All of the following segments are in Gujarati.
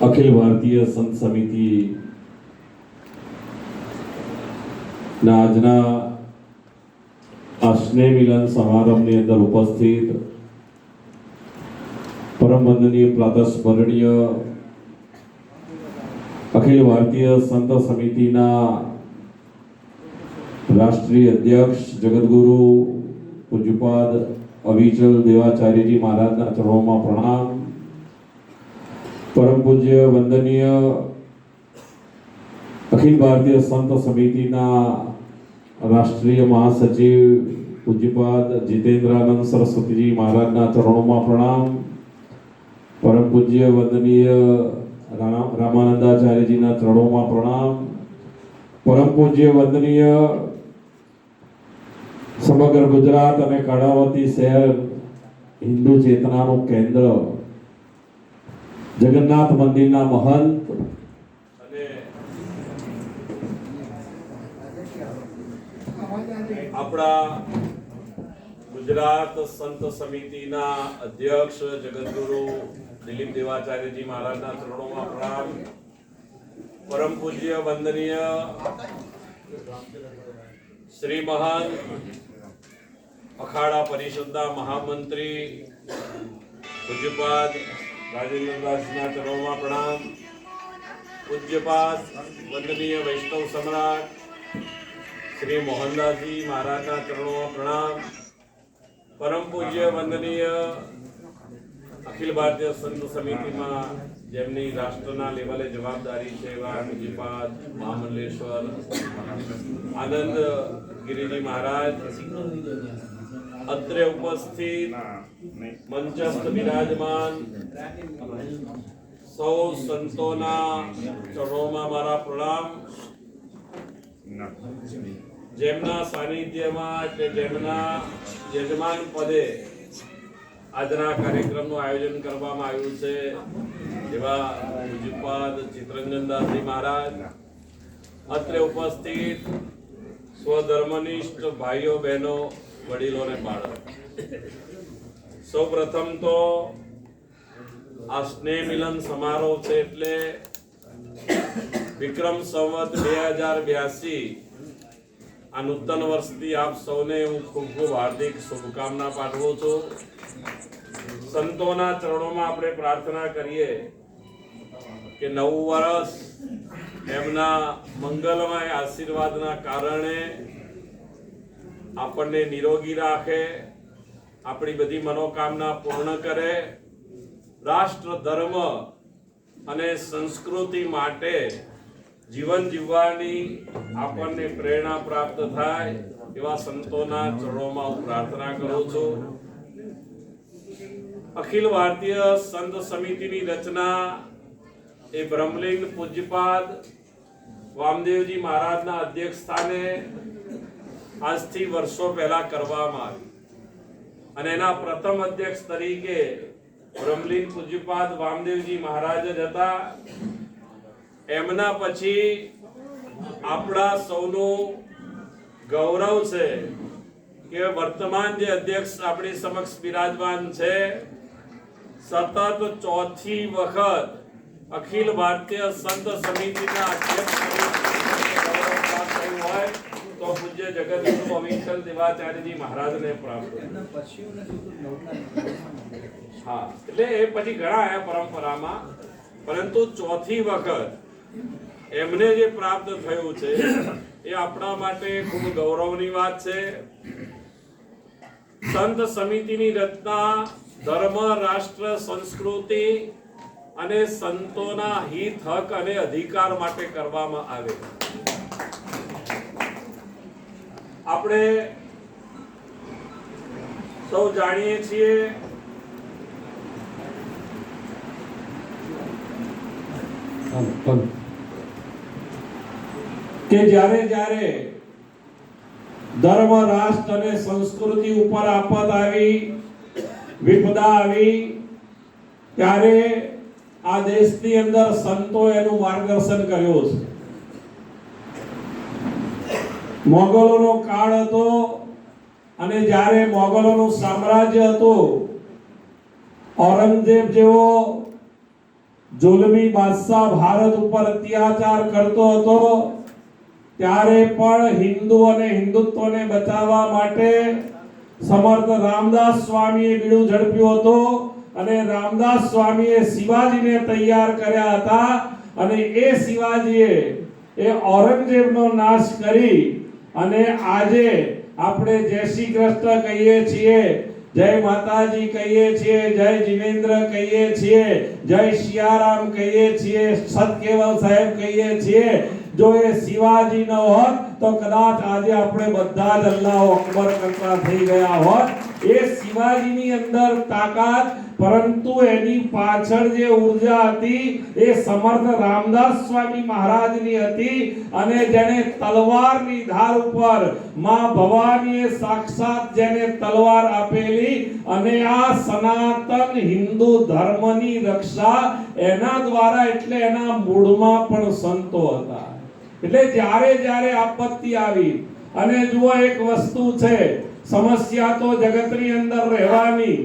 અખિલ ભારતીય સંત સમિતિ ના આજના આ સ્નેહ મિલન સમારંભની અંદર ઉપસ્થિત પરમ વંદનીય પ્રાતસ્મરણીય અખિલ ભારતીય સંત સમિતિના રાષ્ટ્રીય અધ્યક્ષ જગતગુરુ પૂજ્યપાદ અવિચલ દેવાચાર્યજી મહારાજના ચરણોમાં પ્રણામ. પરમ પૂજ્ય વંદનીય અખિલ ભારતીય સંત સમિતિના રાષ્ટ્રીય મહાસચિવ પૂજ્યપાદ જીતેન્દ્રાનંદ સરસ્વતીજી મહારાજના ચરણોમાં પ્રણામ. પરમ પૂજ્ય વંદનીય રામાનંદાચાર્યજીના ચરણોમાં પ્રણામ. પરમ પૂજ્ય વંદનીય સમગ્ર ગુજરાત અને કર્ણાવતી શહેર હિન્દુ ચેતનાનું કેન્દ્ર જગન્નાથ મંદિરના મહંત અને આપણા ગુજરાત સંત સમિતિના અધ્યક્ષ જગતગુરુ દિલીપ દેવાચાર્યજી મહારાજના ચરણોમાં પ્રણામ. પરમ પૂજ્ય વંદનીય શ્રી મહાન અખાડા પરિષદના મહામંત્રી પૂજ્યપાદ રાજેન્દ્રદાસના ચરણોમાં પ્રણામ. પૂજ્યપાદ વંદનીય વૈષ્ણવ સમ્રાટ શ્રી મોહનદાસજી મહારાજના ચરણોમાં પ્રણામ. પરમ પૂજ્ય વંદનીય અખિલ ભારતીય સંત સમિતિમાં જેમની રાષ્ટ્રના લેવલે જવાબદારી છે એવા પૂજ્યપાદ મહામંડલેશ્વર આનંદ ગિરિજી મહારાજ, અત્રે ઉપસ્થિત મંચસ્થ બિરાજમાન સૌ સંતોના ચરણોમાં મારા પ્રણામ. જેમના સાનિધ્યમાં એટલે જેમના યજમાન પદે આજના કાર્યક્રમનું આયોજન કરવામાં આવ્યું છે એવા પૂજ્યપાદ ચિત્તરંજનદાસજી મહારાજ, અત્રે ઉપસ્થિત સ્વધર્મનિષ્ઠ ભાઈઓ બહેનો, વડીલો અને બાળકો, સૌ પ્રથમ તો આ સ્નેહ મિલન સમારોહ છે એટલે વિક્રમ સંવત 2082 આ નૂતન વર્ષથી આપ સૌને હું ખૂબ ખૂબ હાર્દિક શુભકામના પાઠવું છું. સંતોના ચરણોમાં આપણે પ્રાર્થના કરીએ કે નવું વર્ષ એમના મંગલમય આશીર્વાદના કારણે આપણને નિરોગી રાખે, આપણી બધી મનોકામના પૂર્ણ કરે, રાષ્ટ્ર ધર્મ અને સંસ્કૃતિ માટે જીવન જીવવાની આપણને પ્રેરણા પ્રાપ્ત થાય એવા સંતોના ચરણોમાં હું પ્રાર્થના કરું છું. અખિલ ભારતીય સંત સમિતિની રચના એ બ્રહ્મલીન પૂજ્યપાદ વામદેવજી મહારાજના અધ્યક્ષ સ્થાને આજથી વર્ષો પહેલા કરવામાં આવી અને એના પ્રથમ અધ્યક્ષ તરીકે બ્રહ્મલીન પૂજ્યપાદ વામદેવજી મહારાજ જ હતા. એમના પછી આપણા સૌનું ગૌરવ છે કે વર્તમાન જે અધ્યક્ષ આપણી સમક્ષ બિરાજમાન છે, સતત ચોથી વખત અખિલ ભારતીય સંત સમિતિના અધ્યક્ષ હોય તો પૂજ્ય જગતગુરુ અવિચલ દેવાચાર્યજી મહારાજને પ્રાપ્ત. હા, એટલે એ પછી ઘણા આયા પરંપરામાં, પરંતુ ચોથી વખત એમને જે પ્રાપ્ત થયું છે એ આપણા માટે ખૂબ ગૌરવની વાત છે. સંત સમિતિની રચના ધર્મ, રાષ્ટ્ર, સંસ્કૃતિ અને સંતોના હિત, હક અને અધિકાર માટે કરવામાં આવે. આપણે સૌ જાણીએ છીએ કે જ્યારે જ્યારે ધર્મ, રાષ્ટ્ર અને સંસ્કૃતિ ઉપર આફત આવી, વિપદા આવી, ત્યારે આ દેશની અંદર સંતો એનું માર્ગદર્શન કર્યું છે. મોગલોનો કાળ હતો અને જ્યારે મોગલોનું સામ્રાજ્ય હતું, ઔરંગઝેબ જેવો જુલમી બાદશાહ ભારત ઉપર અત્યાચાર કરતો હતો ત્યારે પણ હિન્દુ અને હિન્દુત્વને બચાવવા માટે સમર્થ રામદાસ સ્વામીએ બીડું ઝડપ્યું હતું અને રામદાસ સ્વામીએ શિવાજીને તૈયાર કર્યા હતા અને એ શિવાજીએ એ ઔરંગઝેબનો નાશ કરી અને આજે આપણે જય શ્રી કૃષ્ણ કહીએ છીએ, જય માતાજી કહીએ છીએ, જય જીનેન્દ્ર કહીએ છીએ, જય સિયારામ કહીએ છીએ, સતકેવલ સાહેબ કહીએ છીએ. જો એ શિવાજી ન હોત તો કદાચ આજે આપણે બધા જ અલ્લાહુ અકબર કરતા થઈ ગયા હોત. એ શિવાજીની અંદર તાકાત, પરંતુ એની પાછળ જે ઉર્જા હતી એ સમર્થ રામદાસ સ્વામી મહારાજની હતી અને જેને તલવારની ધાર ઉપર માં ભવાનીએ સાક્ષાત જેને તલવાર આપેલી અને આ સનાતન હિન્દુ ધર્મની રક્ષા એના દ્વારા, એટલે એના મૂળમાં પણ સંતો હતા. એટલે જ્યારે જ્યારે આપત્તિ આવી, અને જુઓ એક વસ્તુ છે, સમસ્યા તો જગતની અંદર રહેવાની,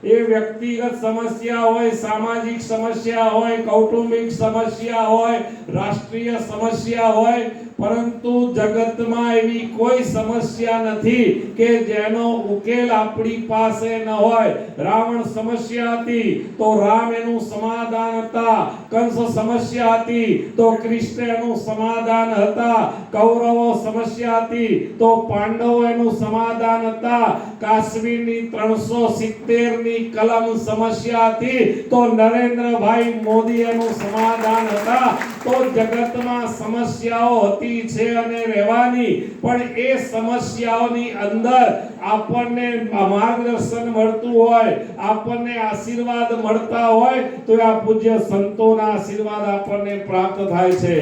એ વ્યક્તિગત સમસ્યા હોય, સામાજિક સમસ્યા હોય, કૌટુંબિક સમસ્યા હોય, રાષ્ટ્રીય સમસ્યા હોય, પરંતુ જગતમાં એવી કોઈ સમસ્યા નથી કે જેનો ઉકેલ આપણી પાસે ન હોય. રાવણ સમસ્યા હતી તો રામ એનું સમાધાન હતા, કંસ સમસ્યા હતી તો કૃષ્ણ એનું સમાધાન હતા, કૌરવો સમસ્યા હતી તો પાંડવો એનું સમાધાન હતા, કાશ્મીરની 370 ની કલમ સમસ્યા હતી તો નરેન્દ્રભાઈ મોદી એનું સમાધાન હતા. તો જગતમાં સમસ્યાઓ હતી છે અને રહેવાની, પણ એ સમસ્યાઓની અંદર આપણને માર્ગદર્શન મળતું હોય, આપણને આશીર્વાદ મળતા હોય તો આ પૂજ્ય સંતોના આશીર્વાદ આપણને પ્રાપ્ત થાય છે.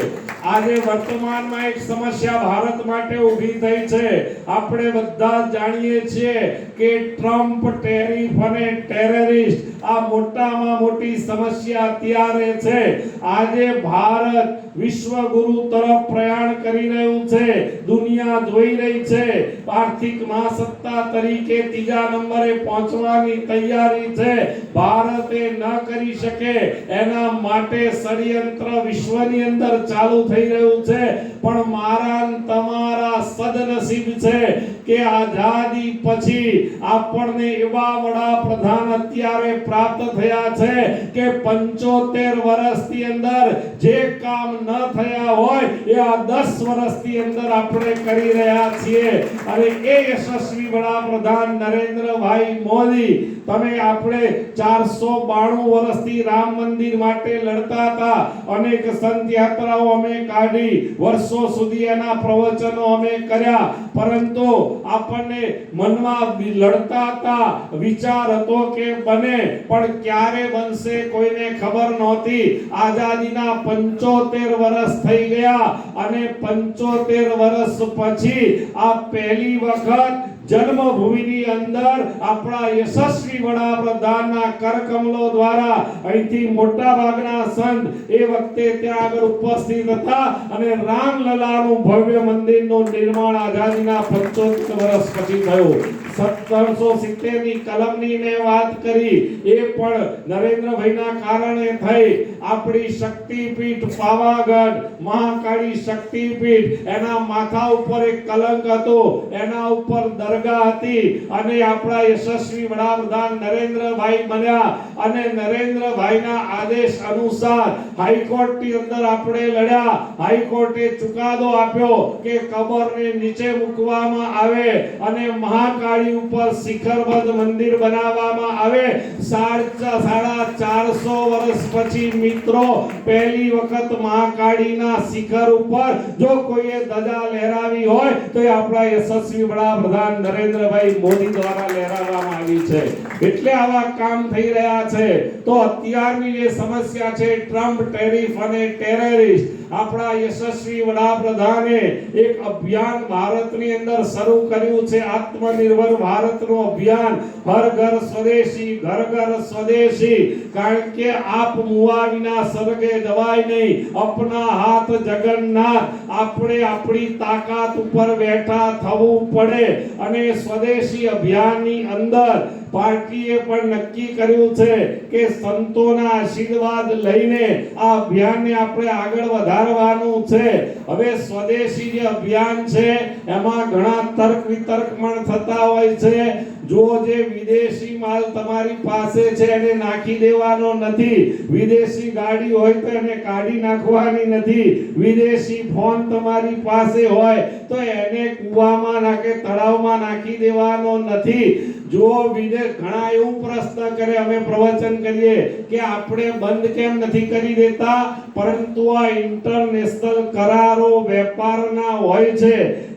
આજે વર્તમાનમાં એક સમસ્યા ભારત માટે ઊભી થઈ છે. આપણે બધા જાણીએ છીએ કે ટ્રમ્પ, ટેરિફ અને ટેરરિસ્ટ આ મોટામાં મોટી સમસ્યા અત્યારે છે. આજે ભારત વિશ્વગુરુ તરફ પ્રયાણ કરી રહ્યું છે. દુનિયા જોઈ રહી છે. આર્થિક મહાસત્તા તરીકે 3જા નંબરે પહોંચવાની તૈયારી છે. ભારતે ન કરી શકે એના માટે ષડયંત્ર વિશ્વની અંદર ચાલુ થઈ રહ્યું છે. પણ મારા તમારા સદનસીબ છે કે આઝાદી પછી આપણને એવા વડાપ્રધાન અત્યારે પ્રાપ્ત થયા છે કે 75 વર્ષની અંદર જે કામ ન થયા હોય એ આ 10 વર્ષની અંદર આપણે કરી રહ્યા છીએ. અને એ યશસ્વી વડાપ્રધાન નરેન્દ્રભાઈ મોદી, તમે આપણે 492 વર્ષથી રામ મંદિર માટે લડતા હતા, અનેક સંત યાત્રાઓ અમે કાઢી, વર્ષો સુધી એના પ્રવચનો અમે કર્યા, પરંતુ આપણને મનમાં લડતા હતા, વિચાર હતો કે બને, પણ ક્યારે બનશે કોઈને ખબર નહોતી. આઝાદીના 75 વર્ષ થઈ ગયા અને 75 વર્ષ પછી આ પહેલી વખત જન્મભૂમિની અંદર આપણા યશસ્વી વડાપ્રધાનના કરકમલો દ્વારા અહીંથી મોટા ભાગના સંત એ વખતે ત્યાં આગળ ઉપસ્થિત હતા અને રામલલાનું ભવ્ય મંદિરનું નિર્માણ આઝાદીના 75 વર્ષ પછી થયું. 1770 ની કલમની મેં વાત કરી, એ પણ નરેન્દ્રભાઈના કારણે થઈ. આપણી શક્તિપીઠ પાવાગઢ, મહાકાળી શક્તિપીઠ, એના માથા ઉપર એક કલંક હતો, એના ઉપર દરગાહ હતી અને આપણા યશસ્વી વડાપ્રધાન નરેન્દ્રભાઈ બન્યા અને નરેન્દ્રભાઈના આદેશ અનુસાર હાઈકોર્ટની અંદર આપણે લડ્યા. હાઈકોર્ટે ચુકાદો આપ્યો કે કબરને નીચે મૂકવામાં આવે અને મહાકાળી ઉપર શિખરબદ્ધ મંદિર બનાવવામાં આવે. 450 વર્ષ પછી મિત્રો પહેલી વખત મહાકાળીના શિખર ઉપર જો કોઈએ ધજા લહેરાવી હોય તો એ આપણા યશસ્વી વડાપ્રધાન નરેન્દ્રભાઈ મોદી દ્વારા લહેરાવવામાં આવી છે. એટલે આવા કામ થઈ રહ્યા છે. તો અત્યારની જે સમસ્યા છે ટ્રમ્પ, ટેરિફ અને ટેરરિસ્ટ, આપણા યશસ્વી વડાપ્રધાને એક અભિયાન ભારતની અંદર શરૂ કર્યું છે, આત્મનિર્ભર ભારતનું અભિયાન. હર ઘર સ્વદેશી, ઘર ઘર સ્વદેશી. કારણ કે આપ મુઆ વિના સ્વર્ગે જવાય નહીં. અપના હાથ જગન્નાથ. આપણે આપણી તાકાત ઉપર બેઠા થવું પડે અને સ્વદેશી અભિયાનની અંદર પાર્ટીએ પણ નક્કી કર્યું છે કે સંતોના આશીર્વાદ લઈને આ અભિયાનને આપણે આગળ વધારવાનું છે. હવે સ્વદેશી જે અભિયાન છે એમાં ઘણા તર્ક વિતર્ક પણ થતા હોય છે. જો જે વિદેશી માલ તમારી પાસે છે એને નાખી દેવાનો નથી, વિદેશી ગાડી હોય તો એને કાઢી નાખવાની નથી, વિદેશી ફોન તમારી પાસે હોય તો એને કૂવામાં નાખે તળાવમાં નાખી દેવાનો નથી. જો વિદેશ ઘણા એવું પ્રશ્ન કરે, અમે પ્રવચન કરીએ કે આપણે બંધ કેમ નથી કરી દેતા, પરંતુ આ ઇન્ટરનેશનલ કરારો વેપારના હોય છે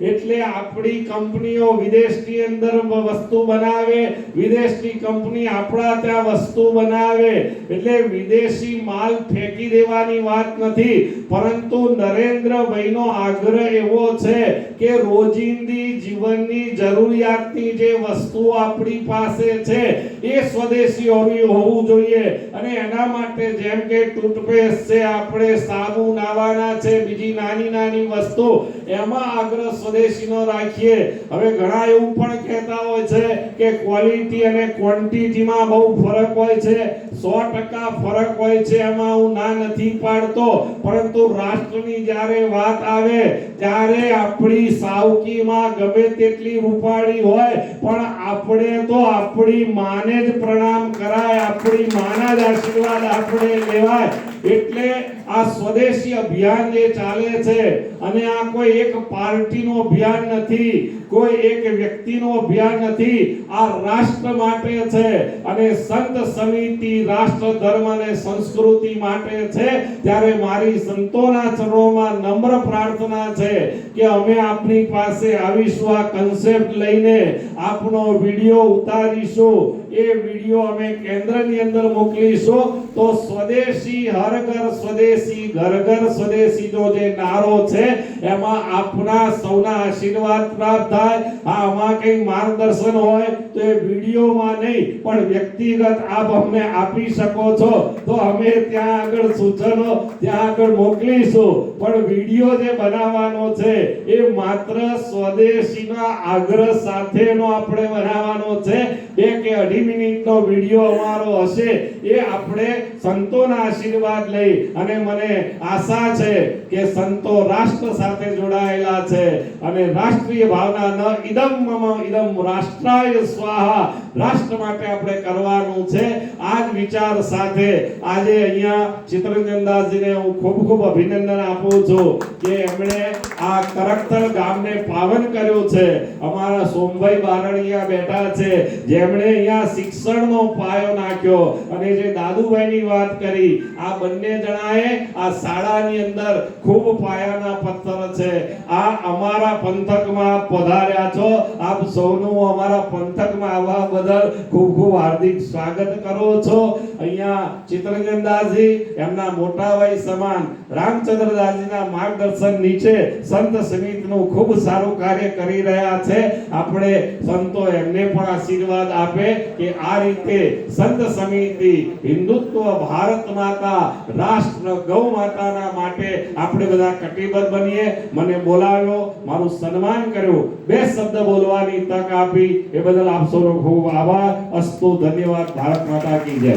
એટલે આપણી કંપનીઓ વિદેશની અંદર વસ્તુ બનાવે, વિદેશની કંપની આપણા ત્યાં વસ્તુ બનાવે, એટલે વિદેશી માલ ફેંકી દેવાની વાત નથી. પરંતુ નરેન્દ્રભાઈનો આગ્રહ એવો છે કે રોજિંદી જીવનની જરૂરિયાતની જે વસ્તુ આપણી પાસે છે એ સ્વદેશી હોવું જોઈએ. અને એના માટે જેમ કે ટૂથપેસ્ટ છે, આપણે સાબુ નાવાના છે, બીજી નાની નાની વસ્તુ, એમાં આગ્રહ સ્વદેશીનો રાખીએ. હવે ઘણા એવું પણ કહેતા હોય છે કે ક્વોલિટી અને ક્વોન્ટિટીમાં બહુ ફરક હોય છે. 100% ફરક હોય છે, એમાં હું ના નથી પાડતો, પરંતુ રાષ્ટ્રની જ્યારે વાત આવે ત્યારે આપણી સાવકીમાં ગમે તેટલી રૂપાળી હોય પણ આપણે તો આપણી માને જ પ્રણામ કરાય, આપણી માના જ આશીર્વાદ આપણે લેવાય. એટલે આ સ્વદેશી અભિયાન જે ચાલે છે, અને આ કોઈ એક પાર્ટીનું અભિયાન નથી, કોઈ એક વ્યક્તિનું અભિયાન નથી, આ રાષ્ટ્ર માટે છે. અને સંત સમિતિ રાષ્ટ્ર ધર્મ અને સંસ્કૃતિ માટે છે. ત્યારે મારી સંતોના ચરણોમાં નમ્ર પ્રાર્થના છે કે અમે આપની પાસે આવીશું, આ કન્સેપ્ટ લઈને આપનો વિડિયો ઉતારીશું, એ વિડિયો અમે કેન્દ્રની અંદર મોકલીશું. તો સ્વદેશી હર ઘર સ્વદેશી ઘર ઘર સ્વદેશી જે નારો છે એમાં આપના સૌના આશીર્વાદ પ્રાપ્ત થાય. આમાં કઈ માર્ગદર્શન હોય તો એ વિડિયોમાં નહીં પણ વ્યક્તિગત આપ અમને આપી શકો છો તો અમે ત્યાં આગળ સૂચનો ત્યાં આગળ મોકલીશું. પણ વિડિયો જે બનાવવાનો છે એ માત્ર સ્વદેશીના આગ્રહ સાથેનો આપણે બનાવવાનો છે. 2 કે 2.5 મિનિટનો વિડિયો અમારો હશે, એ આપણે સંતોના આશીર્વાદ લઈ, અને મને આશા છે કે સંતો રાષ્ટ્ર સાથે જોડાયેલા છે અને રાષ્ટ્રીય ભાવના ન ઇદમ મમ ઇદમ રાષ્ટ્રાય સ્વાહા, રાષ્ટ્ર માટે આપણે કરવાનું છે. આ જ વિચાર સાથે આજે અહીંયા ચિત્તરંજનદાસજીને હું ખૂબ ખૂબ અભિનંદન આપું છું કે એમણે આ કરકતર ગામને પાવન કર્યું છે. અમારા સોમભાઈ બારણિયા બેઠા છે જેમણે અહીંયા શિક્ષણનો પાયો નાખ્યો, અને જે દાદુભાઈની વાત કરી, આ બંને જણાએ આ શાળાની અંદર ખૂબ પાયાના પથ્થર છે. આ અમારા પંથકમાં પધાર્યા છો, આપ સૌનું અમારા પંથકમાં આવવા બદલ ખૂબ ખૂબ હાર્દિક સ્વાગત કરું છું. અહીંયા ચિત્તરંજનદાસજી એમના મોટા ભાઈ સમાન રામચંદ્રદાસજીના માર્ગદર્શન નીચે સંત સમિતિનું ખૂબ સારું કાર્ય કરી રહ્યા છે. આપણે સંતો એમને પણ આશીર્વાદ આપે કે આ રીતે સંત સમિતિ હિન્દુત્વ, ભારત માતા, રાષ્ટ્ર, ગૌ માતાના માટે આપણે બધા કટિબદ્ધ બનીએ. મને બોલાવ્યો, મારું સન્માન કર્યું, 2 શબ્દ બોલવાની તક આપી એ બદલ આપ સૌનો ખૂબ આભાર. અસ્તુ, ધન્યવાદ. ભારત માતા કી જય.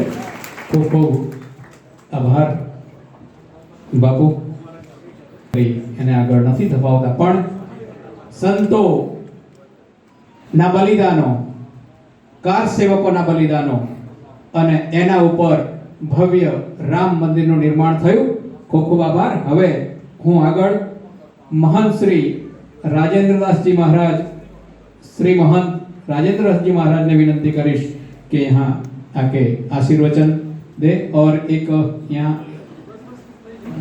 ખૂબ ખૂબ આભાર બાપુ. એને આગળ નથી ધપાવતા, પણ સંતો ના બલિદાનો, કાર સેવકોના બલિદાનો અને એના ઉપર ભવ્ય રામ મંદિરનું નિર્માણ થયું. ખૂબ ખૂબ આભાર. હવે હું આગળ મહંત શ્રી રાજેન્દ્રદાસજી મહારાજ, श्री महंत राजेंद्रदास जी महाराज ने विनती करीश कि यहाँ आके आशीर्वचन दे और एक यहाँ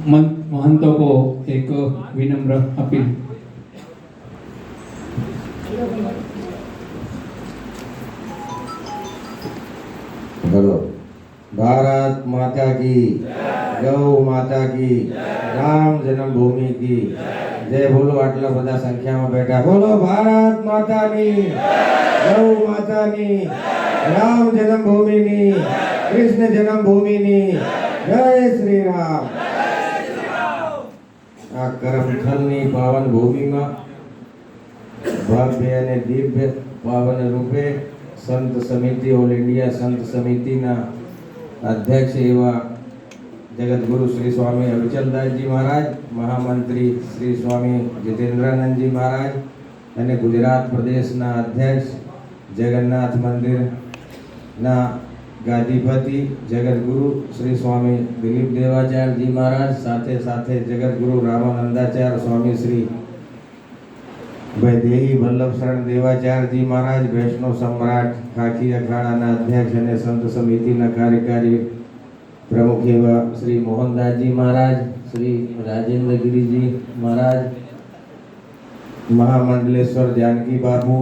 महंतों को एक विनम्र अपील। बोलो भारत माता की, गौ माता की, राम जन्मभूमि की जय। बोलो आटला बधा संख्या में बैठा बोलो भारत माता की, गौ माता की, राम जन्मभूमि की, कृष्ण जन्मभूमि की जय श्री राम। आ करमथलनी पावन भूमि में भव्य અને દિવ્ય પાવન રૂપે સંત સમિતિ ઓલ ઇન્ડિયા સંત સમિતિના અધ્યક્ષ એવા જગતગુરુ શ્રી સ્વામી અવિચલદાસજી મહારાજ, મહામંત્રી શ્રી સ્વામી જીતેન્દ્રાનંદજી મહારાજ અને ગુજરાત પ્રદેશના અધ્યક્ષ જગન્નાથ મંદિરના ગાદીપતિ જગતગુરુ શ્રી સ્વામી દિલીપ દેવાચાર્યજી મહારાજ, સાથે સાથે જગતગુરુ રામાનંદાચાર્ય સ્વામી શ્રી વૈદેહી વલ્લભ શરણ દેવાચાર્યજી મહારાજ, વૈષ્ણવ સમ્રાટ ખાકી અખાડાના અધ્યક્ષ અને સંત સમિતિના કાર્યકારી પ્રમુખ એવા શ્રી મોહનદાસજી મહારાજ, શ્રી રાજેન્દ્રગીરીજી મહારાજ, મહામંડલેશ્વર જાનકી બાપુ,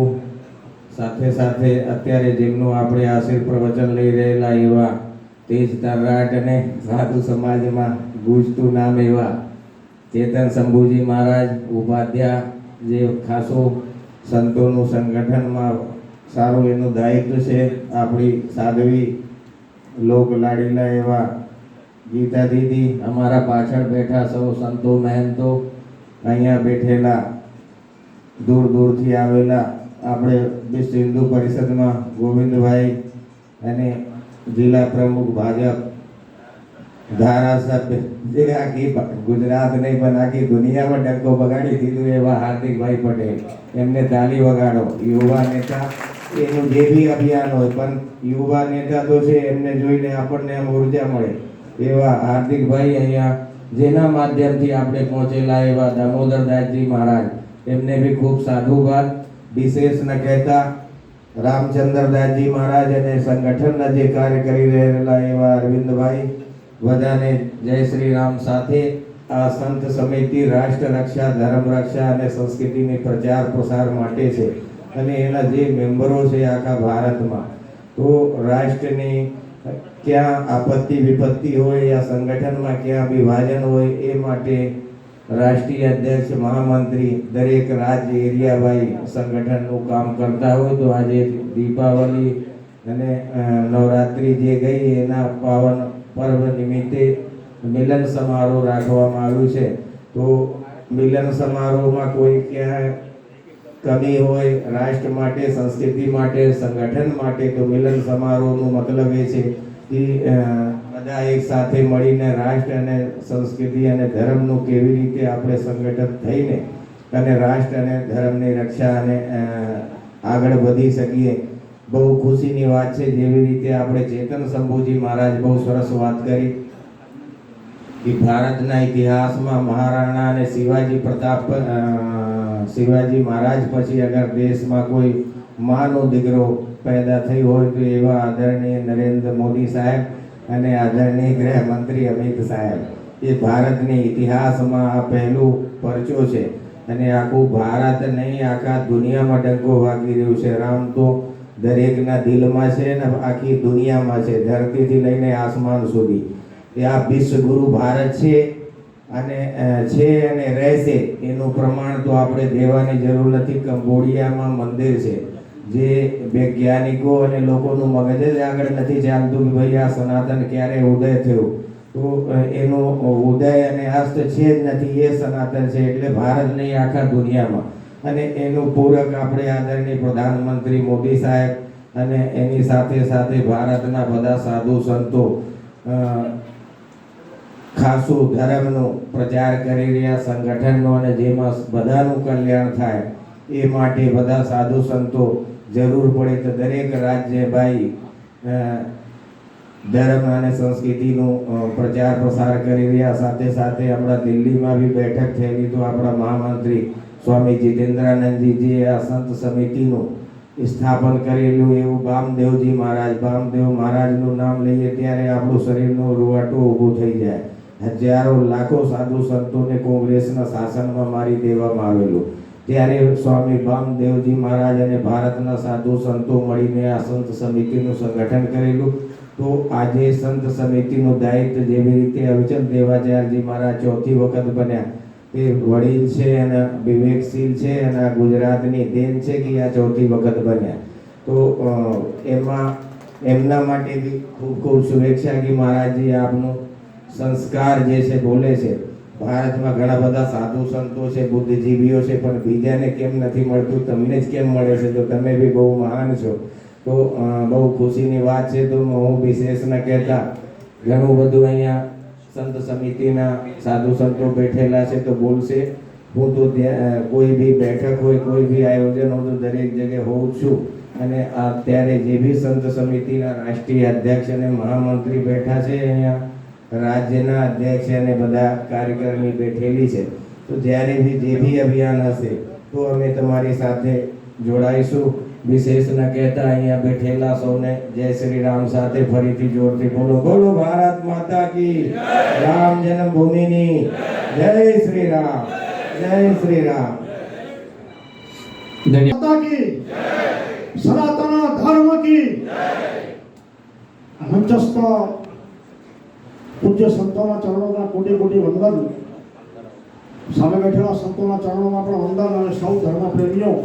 સાથે સાથે અત્યારે જેમનું આપણે આશીર્ પ્રવચન લઈ રહેલા એવા તેજ તર્રાટ અને સાધુ સમાજમાં ગુજતું નામ એવા ચેતન શંભુજી મહારાજ ઉપાધ્યાય, જે ખાસો સંતોનું સંગઠનમાં સારું એનું દાયિત્વ છે. આપણી સાધ્વી લોક લાડીલા એવા ગીતા દીદી, અમારા પાછળ બેઠા સૌ સંતો મહેંતો, અહીંયા બેઠેલા દૂર દૂરથી આવેલા આપણે વિશ્વ હિન્દુ પરિષદમાં ગોવિંદભાઈ અને જિલ્લા પ્રમુખ ભાજપ ધારાસભ્ય, જે આખી ગુજરાત નહીં પણ આખી દુનિયામાં ડંકો બગાડી દીધું એવા હાર્દિકભાઈ પટેલ, એમને તાલી વગાડો. યુવા નેતા એનું જે બી અભિયાન હોય, પણ યુવા નેતા તો છે, એમને જોઈને આપણને આમ ઉર્જા મળે એવા હાર્દિકભાઈ અહીંયા જેના માધ્યમથી આપણે પહોંચેલા એવા દામોદરદાસજી મહારાજ, એમને બી ખૂબ સાધુવાદ. વિશેષ ન કહેતા રામચંદ્રદાસજી મહારાજ અને સંગઠનના જે કાર્ય કરી રહેલા એવા અરવિંદભાઈ, બધાને જય શ્રી રામ. સાથે આ સંત સમિતિ રાષ્ટ્ર રક્ષા, ધર્મ રક્ષા અને સંસ્કૃતિની પ્રચાર પ્રસાર માટે છે અને એના જે મેમ્બરો છે આખા ભારતમાં, તો રાષ્ટ્રની ક્યાં આપત્તિ વિપત્તિ હોય યા સંગઠનમાં ક્યાં વિભાજન હોય, એ માટે રાષ્ટ્રીય અધ્યક્ષ, મહામંત્રી દરેક રાજ્ય એરિયા વાઇઝ સંગઠનનું કામ કરતા હોય. તો આજે દીપાવલી અને નવરાત્રિ જે ગઈ એના પાવન પર્વ નિમિત્તે મિલન સમારોહ રાખવામાં આવ્યું છે. તો મિલન સમારોહમાં કોઈ ક્યાં કમી હોય રાષ્ટ્ર માટે, સંસ્કૃતિ માટે, સંગઠન માટે, તો મિલન સમારોહનું મતલબ એ છે કે બધા એક સાથે મળીને રાષ્ટ્ર અને સંસ્કૃતિ અને ધર્મનું કેવી રીતે આપણે સંગઠન થઈને અને રાષ્ટ્ર અને ધર્મની રક્ષા અને આગળ વધી શકીએ. બહુ ખુશીની વાત છે. જેવી રીતે આપણે ચેતન શંભુજી મહારાજ બહુ સરસ વાત કરી કે ભારતના ઇતિહાસમાં મહારાણા અને શિવાજી મહારાજ પછી અગર દેશમાં કોઈ માનો દીકરો પેદા થઈ હોય તો એવા આદરણીય નરેન્દ્ર મોદી સાહેબ અને આદરણીય ગૃહમંત્રી અમિત સાહેબ, એ ભારતની ઇતિહાસમાં આ પહેલું પરચો છે અને આખું ભારત નહીં આખા દુનિયામાં ડંકો વાગી રહ્યું છે. રામ તો દરેકના દિલમાં છે ને આખી દુનિયામાં છે, ધરતીથી લઈને આસમાન સુધી. એ આ વિશ્વગુરુ ભારત છે અને રહેશે એનું પ્રમાણ તો આપણે દેવાની જરૂર નથી. કંબોડિયામાં મંદિર છે, જે વૈજ્ઞાનિકો અને લોકોનું મગજ જ આગળ નથી ચાલતું કે ભાઈ આ સનાતન ક્યારે ઉદય થયો, તો એનું ઉદય અને અસ્ત છે જ નથી, એ સનાતન છે. એટલે ભારત નહીં આખા દુનિયામાં. અને એનું પૂરક આપણે આદરણીય પ્રધાનમંત્રી મોદી સાહેબ અને એની સાથે સાથે ભારતના બધા સાધુ સંતો ખાસું ધર્મનો પ્રચાર કરી રહ્યા, સંગઠનનો, અને જેમાં બધાનું કલ્યાણ થાય એ માટે બધા સાધુ સંતો જરૂર પડે તો દરેક રાજ્ય ભાઈ ધર્મ અને સંસ્કૃતિનું પ્રચાર પ્રસાર કરી રહ્યા. સાથે સાથે હમણાં દિલ્હીમાં બી બેઠક થયેલી, તો આપણા મહામંત્રી સ્વામી જીતેન્દ્રાનંદજી આ સંત સમિતિનું સ્થાપન કરેલું એવું બામદેવજી મહારાજ, બામદેવ મહારાજનું નામ લઈએ ત્યારે આપણું શરીરનું રૂવાટું ઊભું થઈ જાય. હજારો લાખો સાધુ સંતોને કોંગ્રેસના શાસનમાં મારી દેવામાં આવેલું, ત્યારે સ્વામી બામદેવજી મહારાજ અને ભારતના સાધુ સંતો મળીને આ સંત સમિતિનું સંગઠન કરેલું. તો આજે સંત સમિતિનું દાયિત્વ જેવી રીતે અવિચલ દેવાચાર્યજી મહારાજ ચોથી વખત બન્યા, એ વડીલ છે અને વિવેકશીલ છે અને આ ગુજરાતની દેન છે કે આ ચોથી વખત બન્યા. તો એમાં એમના માટે બી ખૂબ ખૂબ શુભેચ્છા કે મહારાજજી આપનું સંસ્કાર જે છે બોલે છે. ભારતમાં ઘણા બધા સાધુ સંતો છે, બુદ્ધિજીવીઓ છે, પણ બીજાને કેમ નથી મળતું, તમને જ કેમ મળે છે? તો તમે બી બહુ મહાન છો. તો બહુ ખુશીની વાત છે. તો હું વિશેષ ન કહેતા ઘણું બધું અહીંયા સંત સમિતિના સાધુ સંતો બેઠેલા છે તો બોલશે. હું તો કોઈ બી બેઠક હોય, કોઈ બી આયોજન હોય તો દરેક જગ્યાએ હોઉં છું. અને અત્યારે જે બી સંત સમિતિના રાષ્ટ્રીય અધ્યક્ષ અને મહામંત્રી બેઠા છે, અહીંયા રાજ્યના અધ્યક્ષ અને બધા કાર્યકારિણી બેઠેલી છે. તો જ્યારે બી જે બી અભિયાન હશે તો અમે તમારી સાથે જોડાઈશું. વિશેષ ન કહેતા અહીંયા બેઠેલા સૌને જય શ્રી રામ સાથે ફરીથી જોરથી બોલો, બોલો ભારત માતા કી, રામ જન્મભૂમિની જય શ્રી રામ, જય શ્રી રામ. ધન્યવાદ. माता की सनातन धर्म की मंचस्थ पूज्य संतों चरणों कोटि कोटि वंदन. सामे बैठेला संतों चरणों में वंदन और सौ धर्म प्रेमियों,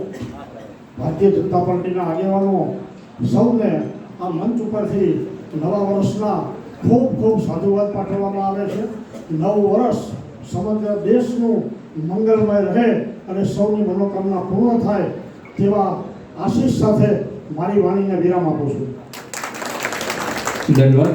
भारतीय जनता पार्टी आगेवानों सौने आ मंच उपरथी नवा वर्षना खूब खूब साधुवाद पाठवવામાં આવે છે. નવ વર્ષ સમગ્ર દેશનું મંગલમય રહે અને સૌની મનોકામના પૂર્ણ થાય તેવા આશીષ સાથે મારી વાણીને વિરામ આપું છું. ધન્યવાદ.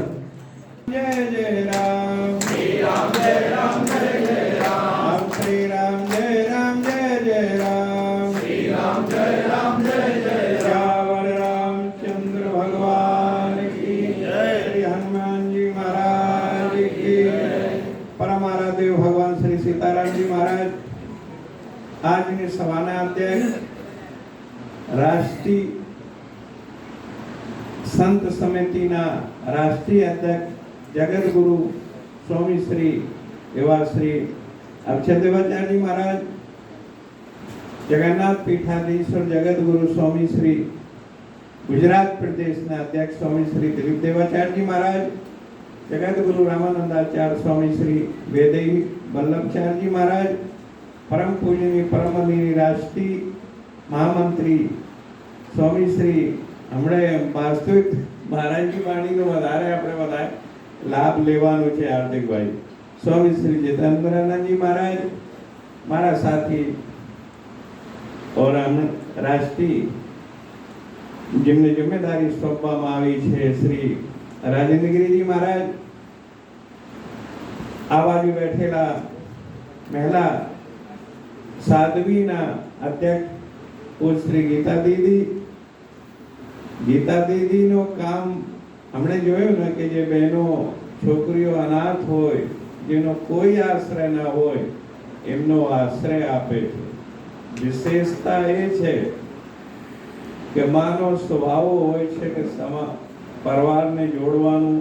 જય જય રામ, શ્રી રામ જય રામ, જય જય રામ, શ્રી રામ જય રામ, જય જય રામ, શ્રી રામ જય રામ, જય જય રામ. રામચંદ્ર ભગવાન કી જય, શ્રી હનુમાનજી મહારાજ કી જય. પરમ આરાધ્ય ભગવાન શ્રી સીતારામજી મહારાજ આજની સભાના અધ્યક્ષ, રાષ્ટ્રીય સંત સમિતિના રાષ્ટ્રીય અધ્યક્ષ જગતગુરુ સ્વામી શ્રી એવા શ્રી અક્ષરદેવાચાર્યજી મહારાજ, જગન્નાથ પીઠાધીશ્વર જગતગુરુ સ્વામી શ્રી ગુજરાત પ્રદેશના અધ્યક્ષ સ્વામી શ્રી દિલીપ દેવાચાર્યજી મહારાજ, જગતગુરુ રામાનંદાચાર્ય સ્વામી શ્રી વેદઈ વલ્લભચાર્યજી મહારાજ, પરમ પૂજ્યની પરમની રાષ્ટ્રીય મહામંત્રી સ્વામી શ્રી હમણે વાસ્તવિક મહારાજની વાણીનો વધારે આપણે બધા લાભ લેવાનું છે. હાર્દિકભાઈ સ્વામી શ્રી જીતેન્દ્રનાથજી મહારાજ, મારા સાથી और રાષ્ટ્રીય જેમને જિમ્મેદારી સોંપવામાં આવી છે શ્રી રાજેન્દ્રગીરીજી મહારાજ, આ બાજુ બેઠેલા મહિલા સાધ્વીના અધ્યક્ષ શ્રી ગીતા દીદીનું કામ हमने જોયું ને કે જે બહેનો છોકરીઓ અનાથ હોય, જેનો કોઈ આશ્રય ન હોય, એમનો આશ્રય આપે છે. વિશેષતા એ છે કે માનો સ્વભાવ હોય છે કે પરિવારને જોડવાનું,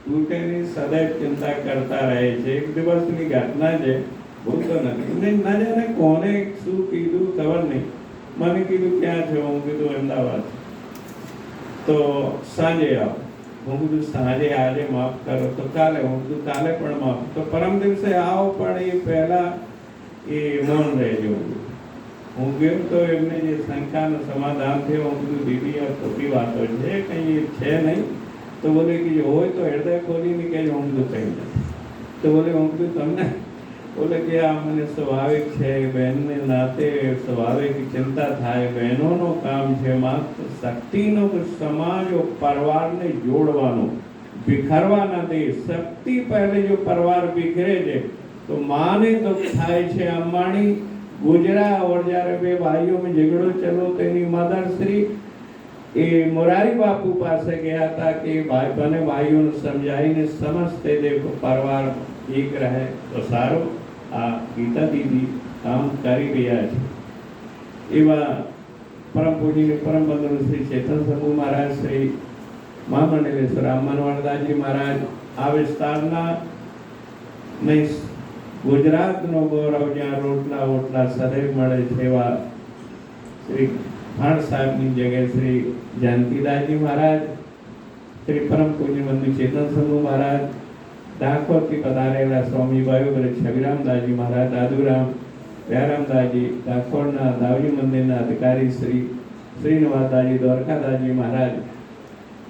તૂટેની સદૈવ ચિંતા કરતા રહે છે. એક દિવસની ઘટના છે, ભૂલતો નથી, ના જાણે કોને શું કીધું ખબર નહીં, મને કીધું ક્યાં છો, હું કીધું અમદાવાદ. તો સાંજે આવો, હું કીધું સાંજે આજે માફ કરો, તો કાલે, હું કીધું કાલે પણ માફ, તો પરમ દિવસે આવો પણ એ પહેલા એ મૌન રહેજો. હું ગયો તો એમને જે શંકાનું સમાધાન થયું, હું કીધું દીદી આ ખોટી વાતો છે, કંઈ છે નહીં. તો બોલે કે જો હોય તો હૃદય ખોલીને કહેજો, હું કીધું કંઈ નથી. તો બોલે હું કીધું તમને, બોલે કે આ મને સ્વાભાવિક છે, બહેનને નાતે સ્વાભાવિક ચિંતા થાય, બહેનોનું કામ છે માત્ર શક્તિનો સમાજ પરિવારને જોડવાનો, बिखरवा ना दे. शक्ति पहले जो परिवार बिखरे છે तो माँ ने दुख થાય છે. અંબાણી गुजरा और જ્યારે બે ભાઈઓમાં ઝઘડો ચલો તેની મધર શ્રી એ મોરારી બાપુ પાસે ગયા હતા કે ભાઈ બને ભાઈઓને સમજાવીને સમજતે દેખો પરિવાર એક રહે તો સારું. આ ગીતા દીદી કામ કરી રહ્યા છે. એવા પરમ પૂજ્ય પરમ બંધુ શ્રી ચેતન સમૂહ મહારાજ, શ્રી મહામંડલેશ્વર અમનવરદાસજી મહારાજ આ વિસ્તારના નહીં ગુજરાતનો ગૌરવ જ્યાં રોટલા ઓટલા સદૈવ મળે છે એવા શ્રી ભાણ સાહેબની જગ્યાએ શ્રી જાનકીદાસજી મહારાજ, શ્રી પરમ પૂજ્ય બંધુ ચેતન સમૂહ મહારાજ, ડાકોરથી પધારેલા સ્વામી બાયુબ્રજ છબીરામદાસજી મહારાજ, દાદુરામ દયારામદાસજી, ડાકોરના દાવજી મંદિરના અધિકારી શ્રી શ્રીનિવાસદાસજી દ્વારકાદાસજી મહારાજ,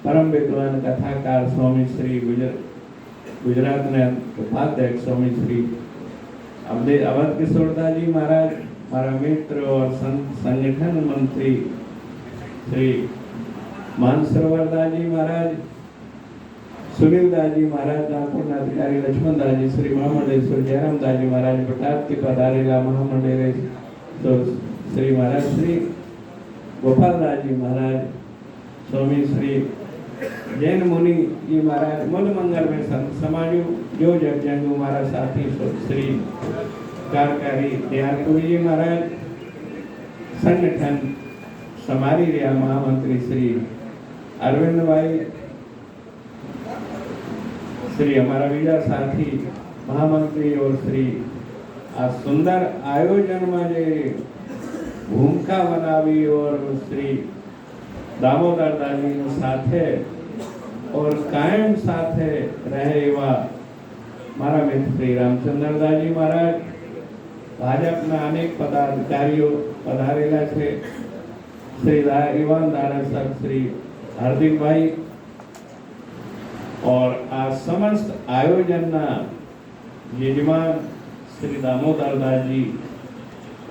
પરમ વિદ્વાન કથાકાર સ્વામી શ્રી ગુજરાતના ઉપાધ્યક્ષ સ્વામી શ્રી अवध किशोरदास जी महाराज, हमारा मित्र और संगठन मंत्री श्री मानसरोवरदास जी महाराज, सुनीलदास जी महाराज, नागपुर अधिकारी लक्ष्मणदास जी, श्री महामंडलेश्वर जयरामदास जी महाराज, प्रताप की पधारेला महामंडले तो श्री महाराज श्री गोपालदास जी महाराज, स्वामी श्री जैन मुनि जी महाराज, मूल मंगल में समाजू जो जगजंगू महाराज साथी श्री कार्यकारी दयालपुरी जी महाराज, संगठन समारी रिया महामंत्री श्री अरविंद भाई, श्री हमारा बीजा साथी महामंत्री और श्री आ सुंदर आयोजन में जे भूमिका बनावी और श्री दामोदर दाजी साथे और कायम साथे रहे एवा मारा मित्र श्री रामचंद्र दाजी महाराज, भाजपना अनेक पदाधिकारीओ पधारेला छे, श्री इवान धारासभ श्री हार्दिक भाई और आ समस्त आयोजन यजमान श्री दामोदर दास जी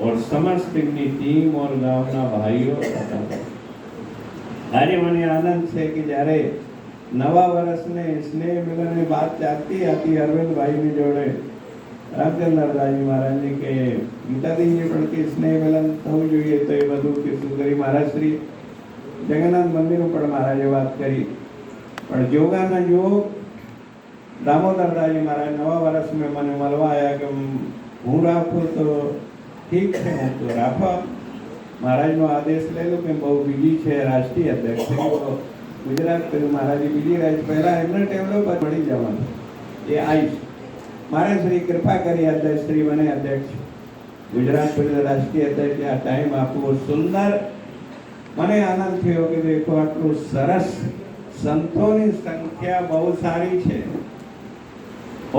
और समस्त टीमनी टीम और गांवना भाईओ आज મને આનંદ છે કે જ્યારે નવા વર્ષને સ્નેહ મિલનની વાત ચાલતી હતી અરવિંદભાઈની જોડે રામચંદ્ર દાસજી મહારાજની કે ગીતાદીજી પણ કે સ્નેહ મિલન થવું જોઈએ તો એ બધું કે શું કરી મહારાજ શ્રી જગન્નાથ મંદિરનું પણ મહારાજે વાત કરી પણ જોગાના જોગ દામોદર દાસજી મહારાજ નવા વર્ષમાં મને મળવા આવ્યા કે હું રાખું તો ઠીક છે, હું તો રાખવા મહારાજનો આદેશ લઈ લો કે બહુ બીજી છે રાષ્ટ્રીય અધ્યક્ષ ગુજરાત પેલું મહારાજે બીજી રાજ પહેલા એમના ટેબલો પર મળી જવાનું એ આવીશ મહારાજ શ્રી કૃપા કરી અધ્યક્ષ શ્રી મને અધ્યક્ષ ગુજરાત પેલું રાષ્ટ્રીય અધ્યક્ષ આ ટાઈમ આપવો સુંદર મને આનંદ થયો કે દેખો આટલું સરસ સંતોની સંખ્યા બહુ સારી છે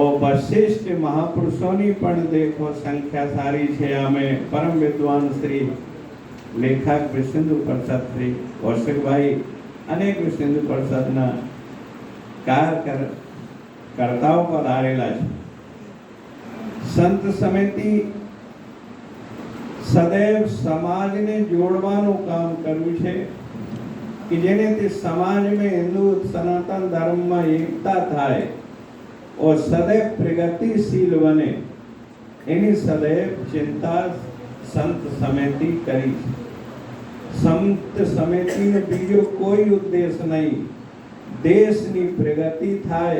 और वशिष्ठ महापुरुषों पण देखो संख्या सारी है। आमे परम विद्वान श्री लेखक विष्णु प्रसाद श्री कौशिक भाई अनेक विष्णु प्रसाद ना कर्ताओं पधारेला छे। संत समिति सदैव समाज ने जोड़वानुं काम कर्युं छे कि जेने ते समाज में हिंदू सनातन धर्म में एकता थाय और सदैव प्रगतिशील बने एनी सदैव चिंता संत समिति करी। संत समिति ने बीजो कोई उद्देश्य नहीं, देश नी प्रगति थाय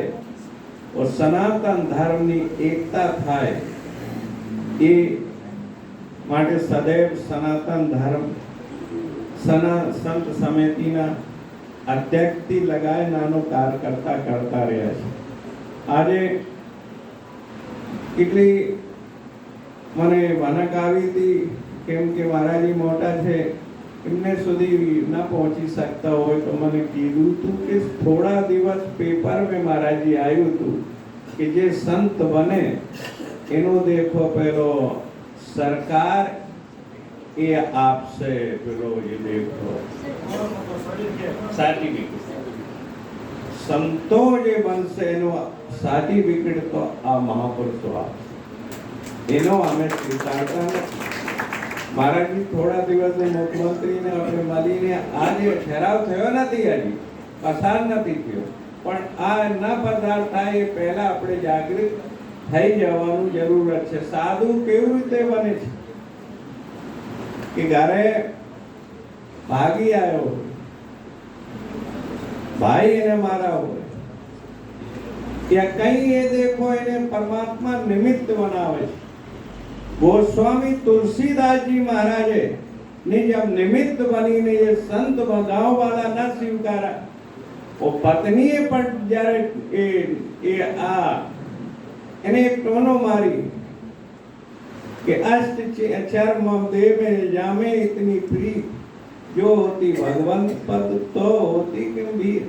और सनातन धर्म नी एकता थाय ए माटे सदैव सनातन धर्म संत समिति ना अध्यक्ष लगाए नानो कार्यकर्ता करता रह्या छे। આજે કેટલી મને ભનક આવી હતી કેમ કે મહારાજી મોટા છે એમને સુધી ના પહોંચી શકતા હોય તો મને કીધું હતું કે થોડા દિવસ પેપર में મહારાજી આવ્યું હતું કે જે સંત બને એનો દેખો પેલો સરકાર એ આપશે પેલો એ દેખો સર્ટિફિકેટ संतो जे बनसे एनो सर्टिफिकेट तो आ महापुरुषो आपसे एनो हमें स्वीकारता नहीं। महाराज जी थोड़ा दिवस में मुख्यमंत्री ने अपने मलीने आज ठहराव थयो नथी, हजी पसार नथी थयो पण आ न पसार थाय ए पहेला आपणे जागृत થઈ જવાનું જરૂરત છે। સાધુ કેવી રીતે બને છે કે ઘરે ભાગી આવ્યો भाई ने मारा हो या कहीं ये देखो इन्हें परमात्मा निमित्त बनावे। गोस्वामी तुलसीदास जी महाराज ने जब निमित्त बनी ने ये संत गांव वाला न स्वीकारा वो पत्नी पर जरे इन्हें एक टोनो मारी कि अष्ट चर्म देव में जामे इतनी प्री जो होती भगवंत पद तो होती गंभीर।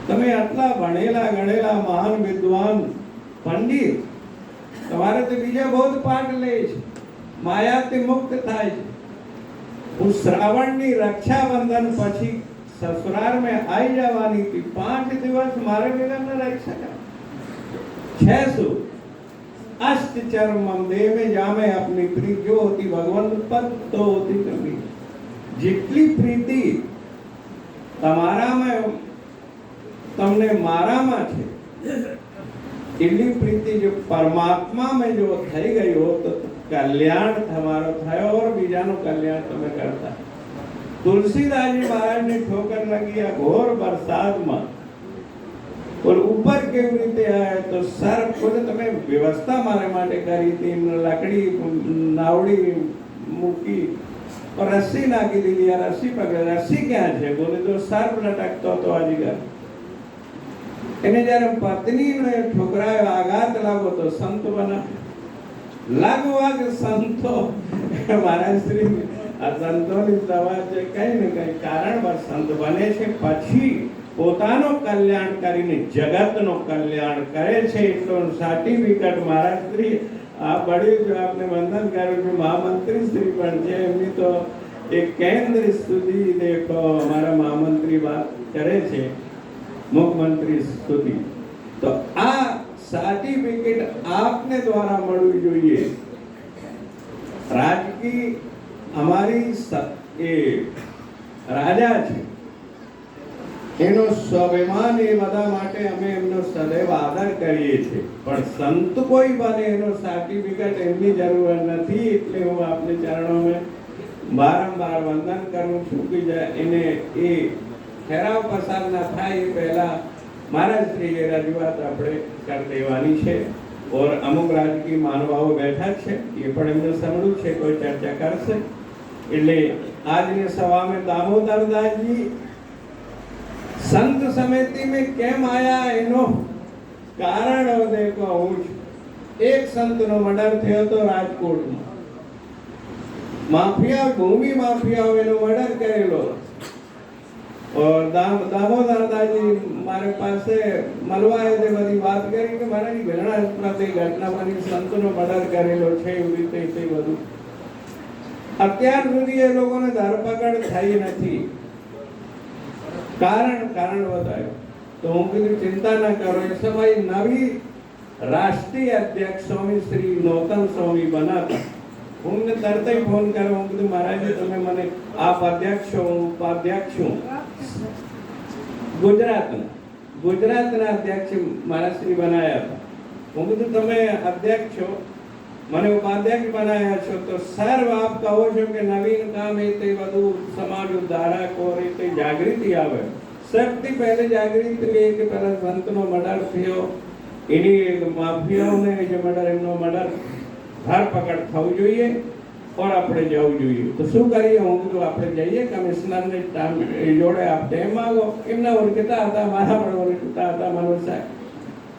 તમે આટલા ભણેલા ગણેલા મહાન વિદ્વાન પંડિત તમારે તો બીજા બહુ પાઠ લે છે, માયાથી મુક્ત થાય છે। હું શ્રાવણની રક્ષાબંધન પછી સસુરાલ में आई જવાની હતી, 5 દિવસ મારે વગર ન રહી શકાય। 600 अष्ट चर्मम देह में जामे अपनी प्रीत, जो होती भगवंत पद तो होती गंभीर। જેટલી પ્રીતિ તમારામાં તમને મારામાં છે એટલી પ્રીતિ જો પરમાत्मा में जो થઈ ગઈ હો તો કલ્યાણ તમારો થયો और બીજાનું કલ્યાણ તમે કરતા। तुलसीदास जी महाराज ने ठोकर लगी है घोर बरसात में और ऊपर केवी रीते आए तो सर खुद તમે વ્યવસ્થા મારે માટે કરી હતી, લાકડી નાવડી મૂકી और रस्सी નાખી દીધી। આ રસ્સી પકડે, રસ્સી ક્યાં છે? બોલે તો સર્પ લટકતો હતો અજગર। એને જ્યારે પત્નીને ઠોકરાયો, આઘાત લાગો તો સંત બના લાગવા કે સંતો મહારાજ શ્રી આ સંતોની સવા છે કઈ ને કઈ કારણવશ સંત બને છે, પછી પોતાનો કલ્યાણ કરીને જગતનો કલ્યાણ કરે છે। એટલો સર્ટિફિકેટ મહારાજ શ્રી આ બળી જો આપને વંદન કર્યું છું, મહામંત્રી શ્રી પણ છે એમની તો એક કેન્દ્ર સુધી દેખો અમારા મહામંત્રી વાત કરે છે, મુખ્યમંત્રી સુધી। તો આ સર્ટિફિકેટ આપને દ્વારા મળવું જોઈએ। રાજકી અમારી એ રાજા છે, એનો સ્વાભિમાન એ બધા માટે અમે એમનો સદૈવ આદર કરીએ છીએ, પણ સંત કોઈ બને એનો સર્ટિફિકેટ એમની જરૂર નથી। એટલે હું આપને ચરણોમાં વારંવાર વંદન કરું છું કે એને એ ઠરાવ પસાર ના થાય એ પહેલા મહારાજ શ્રી એ રજૂઆત આપણે કરી દેવાની છે। और અમુક રાજકીય માનવાઓ બેઠા છે, એ પણ એમને સાંભળ્યું છે, કોઈ ચર્ચા કરશે। એટલે આજની સભામાં દામોદરદાસજી संत समिति में केम आया एनो कारण देखो हूँ। एक संत नो मर्डर थयो तो राजकोट में माफिया भूमि माफिया एनो मर्डर करेलो और दामोदरदास जी मारे पास मलवा दे बड़ी बात करी कि मारा जी घणा प्रति घटना बनी संत नो मर्डर करेलो छे एवी रीते ते બધું અત્યાર સુધી એ લોકોને ધરપકડ થઈ નથી। कारण बतायो तो હું કીધું चिंता न करो। इस समय नवी राष्ट्रीय अध्यक्ष स्वामी श्री नौतन स्वामी बना था। उन्होंने तरत ही फोन करो, હું કીધું महाराज जी તમે મને आप अध्यक्ष हो, उपाध्यक्ष हूँ गुजरात अध्यक्ष महाराज श्री बनाया था। હું કીધું તમે अध्यक्ष हो, મને ઉપાધ્યક્ષ બનાયા છો તો સર્વ આપ કહો છો કે નવીન કામ એ તે બધું સમાજ ઉદ્ધારક और તે જાગૃતિ આવે। સૌથી પહેલે જાગૃતિ લે કે પહેલા સંતનો મર્ડર થયો, એની માફિયાઓને જે મર્ડર એમનો મર્ડર ધરપકડ થવું જોઈએ और આપણે જવું જોઈએ। તો શું કરીએ? હું કીધું આપણે જઈએ કમિશનરને જોડે આપ ટાઈમ માંગો। એમના ઓળખતા હતા, મારા પણ ઓળખતા હતા મનોજ સાહેબ।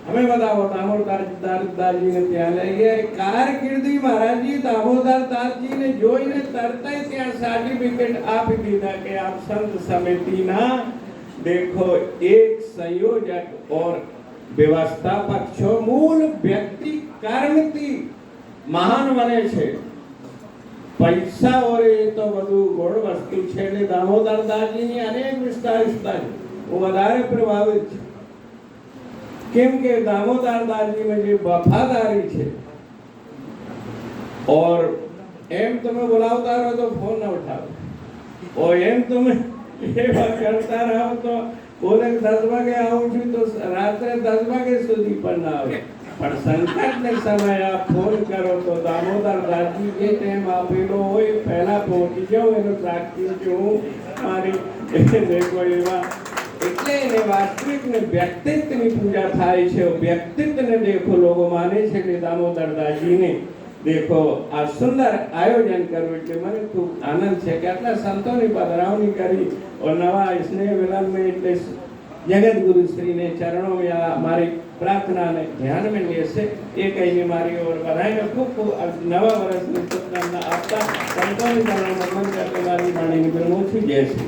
हमें बताओ दामोदरदास जी ने ત્યાં લઈ ગયા। કારકિર્દી મહારાજજી દામોદરદાસ जी ने જોઈને તરત જ ત્યાં સર્ટિફિકેટ આપી દીધા કે આપ સંત સમિતિના देखो एक संयोजक और व्यवस्थापक છો। मूल व्यक्ति कर्मથી મહાન બને છે, પૈસા और એ તો બધું ગોળ વસ્તુ છે। એટલે દામોદરદાસજીની અનેક વિસ્તારતા છે, હું વધારે પ્રભાવિત છું કેમ કે દામોદરદાસ जी में जो वफादारी है और एम तुम्हें बुलावता रहो तो फोन न उठाओ और एम तुम्हें ये बात करता रहो तो बोले 10 वागे आऊं છું તો રાત્રે 10 વાગે સુધી પણ ના આવે। પણ સંકટને સમયે આપ ફોન કરો તો દામોદરદાસ जी જે ટાઈમ આપેલો હોય પહેલા પહોંચી જાઓ। એનો સાક્ષી છું મારી દેખો એવા એટલે એને વાસ્તવિક ને વ્યક્તિત્વની પૂજા થાય છે। વ્યક્તિત્વને દેખો લોકો માને છે કે દામોદરદાસજીને દેખો આ સુંદર આયોજન કર્યું એટલે મને ખૂબ આનંદ છે કે આટલા સંતોની પધરાવણી કરી और નવા સ્નેહ મિલન में એટલે जगत गुरु श्री ने चरणों में हमारी प्रार्थना ने ध्यान में लेसे एक कहीं मारी और बधाई खूब खूब नवा वर्ष में शुभकामना आपका संतों ने चरणों में करके मारी वाणी में जय श्री